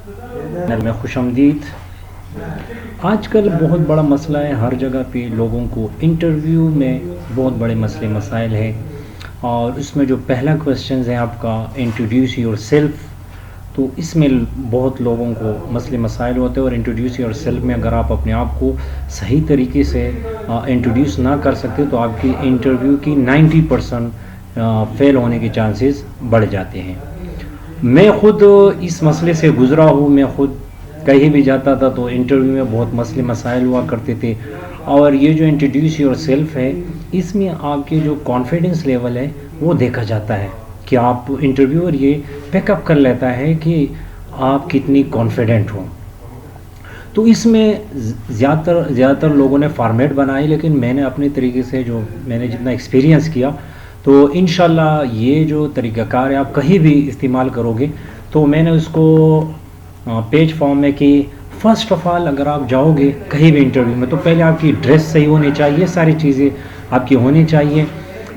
में खुशामदीद। आजकल बहुत बड़ा मसला है, हर जगह पे लोगों को इंटरव्यू में बहुत बड़े मसले मसाइल हैं। और इसमें जो पहला क्वेश्चन है आपका इंट्रोड्यूस योर सेल्फ, तो इसमें बहुत लोगों को मसले मसाइल होते हैं। और इंट्रोड्यूस योर सेल्फ में अगर आप अपने आप को सही तरीके से इंट्रोड्यूस ना कर सकते तो आपकी इंटरव्यू की 90% फेल होने के चांसेस बढ़ जाते हैं। मैं ख़ुद इस मसले से गुज़रा हूँ। मैं ख़ुद कहीं भी जाता था तो इंटरव्यू में बहुत मसले मसाइल हुआ करते थे। और ये जो इंट्रोड्यूस योर सेल्फ है, इसमें आपके जो कॉन्फिडेंस लेवल है वो देखा जाता है कि आप इंटरव्यूअर ये पिकअप कर लेता है कि आप कितनी कॉन्फिडेंट हो। तो इसमें ज़्यादातर लोगों ने फॉर्मेट बनाए, लेकिन मैंने अपने तरीके से जो मैंने जितना एक्सपीरियंस किया तो इंशाल्लाह ये जो तरीक़ाकार है आप कहीं भी इस्तेमाल करोगे। तो मैंने उसको पेज फॉर्म में कि फ़र्स्ट ऑफ़ ऑल अगर आप जाओगे कहीं भी इंटरव्यू में तो पहले आपकी ड्रेस सही होनी चाहिए, सारी चीज़ें आपकी होनी चाहिए।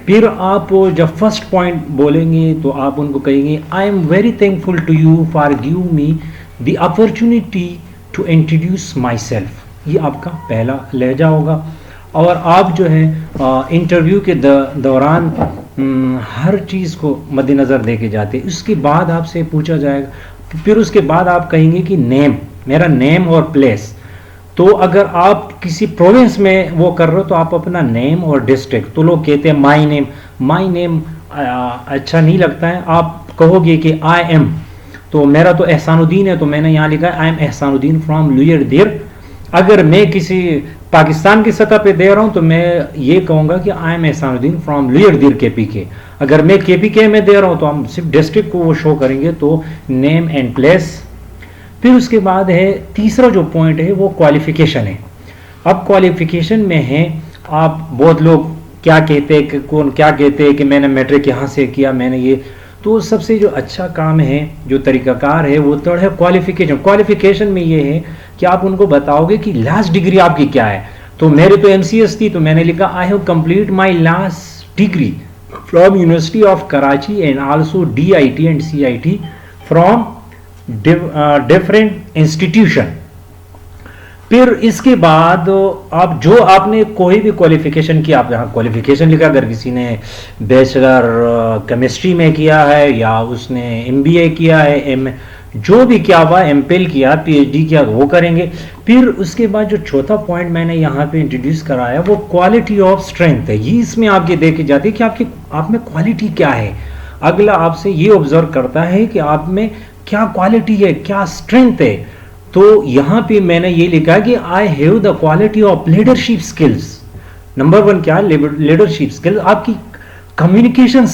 फिर आप जब फर्स्ट पॉइंट बोलेंगे तो आप उनको कहेंगे I am very thankful to you for give me the opportunity to introduce myself. ये आपका पहला लहजा होगा। और आप जो है इंटरव्यू के दौरान हर चीज़ को मद्देनज़र लेके जाते हैं। उसके बाद आपसे पूछा जाएगा, फिर उसके बाद आप कहेंगे कि नेम, मेरा नेम और प्लेस। तो अगर आप किसी प्रोविंस में वो कर रहे हो तो आप अपना नेम और डिस्ट्रिक्ट, तो लोग कहते हैं माई नेम अच्छा नहीं लगता है, आप कहोगे कि आई एम। तो मेरा तो एहसानुद्दीन है तो मैंने यहाँ लिखा है आई एम एहसानुद्दीन फ्रॉम लुयर देर। अगर मैं किसी पाकिस्तान की सतह पे दे रहा हूँ तो मैं ये कहूँगा कि I am Ehsanuddin from lower Dir KPK। अगर मैं KPK में दे रहा हूँ तो हम सिर्फ डिस्ट्रिक्ट को वो शो करेंगे, तो नेम एंड प्लेस। फिर उसके बाद है तीसरा जो पॉइंट है वो क्वालिफिकेशन है। अब क्वालिफिकेशन में है आप बहुत लोग क्या कहते हैं कि कौन क्या कहते हैं कि मैंने मैट्रिक यहाँ से किया, मैंने ये। तो सबसे जो अच्छा काम है, जो तरीक़ाकार है वो तो है क्वालिफिकेशन। क्वालिफिकेशन में ये है कि आप उनको बताओगे कि लास्ट डिग्री आपकी क्या है। तो मेरे तो MCS थी तो मैंने लिखा I have complete my last degree from university of Karachi and also DIT and CIT from different institution. फिर इसके बाद आप जो आपने कोई भी क्वालिफिकेशन किया, आप यहाँ क्वालिफिकेशन लिखा। अगर किसी ने बैचलर केमिस्ट्री में किया है या उसने MBA किया है, जो भी किया हुआ, MPhil किया, PhD किया, वो करेंगे। फिर उसके बाद जो चौथा पॉइंट मैंने यहाँ पे इंट्रोड्यूस कराया वो क्वालिटी ऑफ स्ट्रेंथ है। ये इसमें आपकी देखी जाती है कि आप में क्वालिटी क्या है। अगला आपसे ये ऑब्जर्व करता है कि आप में क्या क्वालिटी है, क्या स्ट्रेंथ है। तो यहाँ पे मैंने ये लिखा कि I have the quality of leadership skills. Number 1 क्या है? Leadership skills. आपकी कम्युनिकेशन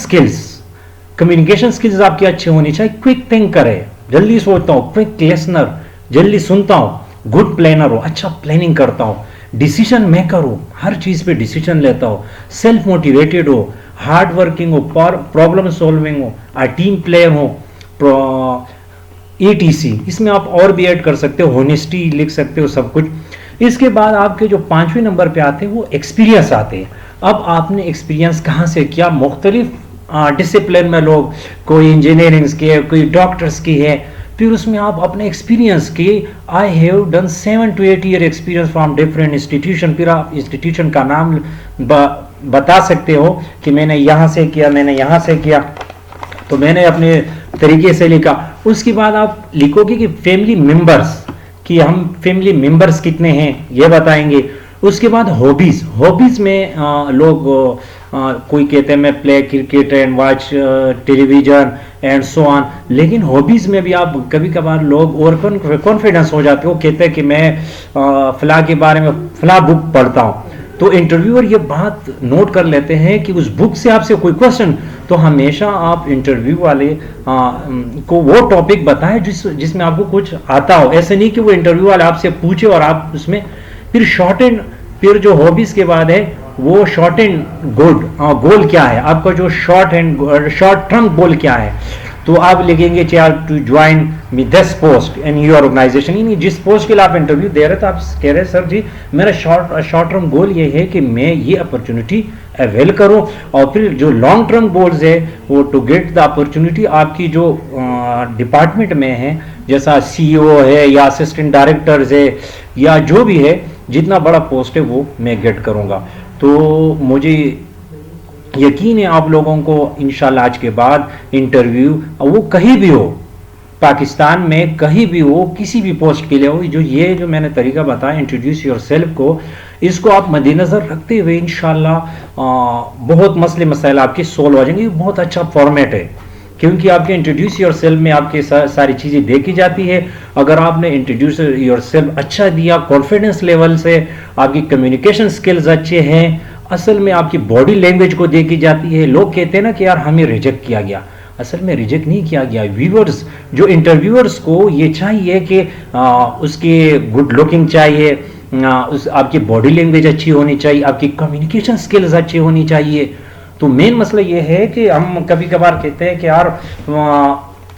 स्किल्स आपकी अच्छी होनी चाहिए। क्विक थिंकर है, जल्दी सोचता हूँ, क्विक लिसनर, जल्दी सुनता हूँ, गुड प्लानर हो, अच्छा प्लानिंग करता हूँ, डिसीजन मेकर हो, हर चीज़ पे डिसीजन लेता हो, सेल्फ मोटिवेटेड हो, हार्ड वर्किंग हो, प्रॉब्लम सॉल्विंग हो, टीम प्लेयर हो, ETC। इसमें आप और भी ऐड कर सकते हो, होनेस्टी लिख सकते हो, सब कुछ। इसके बाद आपके जो 5वें नंबर पे आते हैं वो एक्सपीरियंस आते हैं। अब आपने एक्सपीरियंस कहाँ से किया? मुख्तलिफ डिसिप्लिन में लोग, कोई इंजीनियरिंग्स की है, कोई डॉक्टर्स की है। फिर उसमें आप अपने एक्सपीरियंस की I have done 7 to 8 year experience from different institution. फिर आप इंस्टीट्यूशन का नाम बता सकते हो कि मैंने यहाँ से किया, मैंने यहाँ से किया। तो मैंने अपने तरीके से लिखा। उसके बाद आप लिखोगे कि फैमिली मेंबर्स, कि हम फैमिली मेंबर्स कितने हैं ये बताएंगे। उसके बाद हॉबीज़ में लोग कोई कहते हैं मैं play cricket and watch television and so on. लेकिन हॉबीज़ में भी आप कभी कभार लोग और कॉन्फिडेंस हो जाते हो, कहते हैं कि मैं फलां के बारे में फलां बुक पढ़ता हूँ। तो इंटरव्यूअर ये बात नोट कर लेते हैं कि उस बुक से आपसे कोई क्वेश्चन, तो हमेशा आप इंटरव्यू वाले को वो टॉपिक बताएं जिसमें आपको कुछ आता हो। ऐसे नहीं कि वो इंटरव्यू वाले आपसे पूछे और आप उसमें फिर शॉर्ट एंड, फिर जो हॉबीज़ के बाद है वो शॉर्ट एंड गोल क्या है आपका, जो शॉर्ट टर्म गोल क्या है। तो आप लिखेंगे to join me this post in your organisation. यानी जिस पोस्ट के लिए आप इंटरव्यू दे रहे थे, आप कह रहे हैं सर जी मेरा शॉर्ट टर्म गोल ये है कि मैं ये अपॉर्चुनिटी अवेल करो। और फिर जो लॉन्ग टर्म गोल्स है वो टू गेट द अपॉर्चुनिटी आपकी जो डिपार्टमेंट में है, जैसा सीईओ है या असिस्टेंट डायरेक्टर्स है या जो भी है, जितना बड़ा पोस्ट है वो मैं गेट करूँगा। तो मुझे यकीन है आप लोगों को इंशाल्लाह आज के बाद इंटरव्यू वो कहीं भी हो, पाकिस्तान में कहीं भी हो, किसी भी पोस्ट के लिए हो, जो मैंने तरीका बताया इंट्रोड्यूस योर सेल्फ को, इसको आप मद्देनज़र रखते हुए इंशाल्लाह बहुत मसले मसाइल आपके सोल्व हो जाएंगे। ये बहुत अच्छा फॉर्मेट है क्योंकि आपके इंट्रोड्यूस योर सेल्फ में आपके सारी चीज़ें देखी जाती है। अगर आपने इंट्रोड्यूस योर सेल्फ अच्छा दिया, कॉन्फिडेंस लेवल से, आपकी कम्युनिकेशन स्किल्स अच्छे हैं, असल में आपकी बॉडी लैंग्वेज को देखी जाती है। लोग कहते हैं ना कि यार हमें रिजेक्ट किया गया, असल में रिजेक्ट नहीं किया गया। व्यूअर्स, जो इंटरव्यूअर्स को ये चाहिए कि उसके गुड लुकिंग चाहिए, उस आपकी बॉडी लैंग्वेज अच्छी होनी चाहिए, आपकी कम्युनिकेशन स्किल्स अच्छी होनी चाहिए। तो मेन मसला ये है कि हम कभी कभार कहते हैं कि यार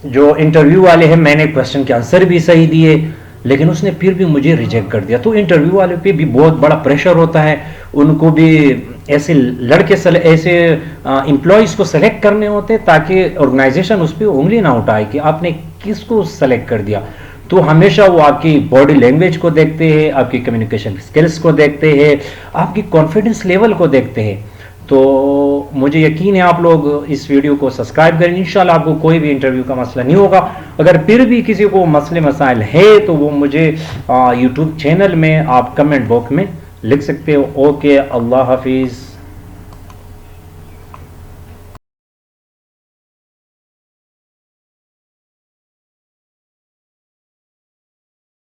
जो इंटरव्यू वाले हैं मैंने क्वेश्चन के आंसर भी सही दिए लेकिन उसने फिर भी मुझे रिजेक्ट कर दिया। तो इंटरव्यू वाले पे भी बहुत बड़ा प्रेशर होता है, उनको भी ऐसे लड़के ऐसे एम्प्लॉयज़ को सेलेक्ट करने होते हैं ताकि ऑर्गेनाइजेशन उस पर उंगली ना उठाए कि आपने किसको सेलेक्ट कर दिया। तो हमेशा वो आपकी बॉडी लैंग्वेज को देखते हैं, आपकी कम्युनिकेशन स्किल्स को देखते हैं, आपकी कॉन्फिडेंस लेवल को देखते हैं। तो मुझे यकीन है आप लोग इस वीडियो को सब्सक्राइब करेंगे, इंशाल्लाह आपको कोई भी इंटरव्यू का मसला नहीं होगा। अगर फिर भी किसी को मसले मसाइल है तो वो मुझे यूट्यूब चैनल में आप कमेंट बॉक्स में लिख सकते हो। ओके, अल्लाह हाफिज़।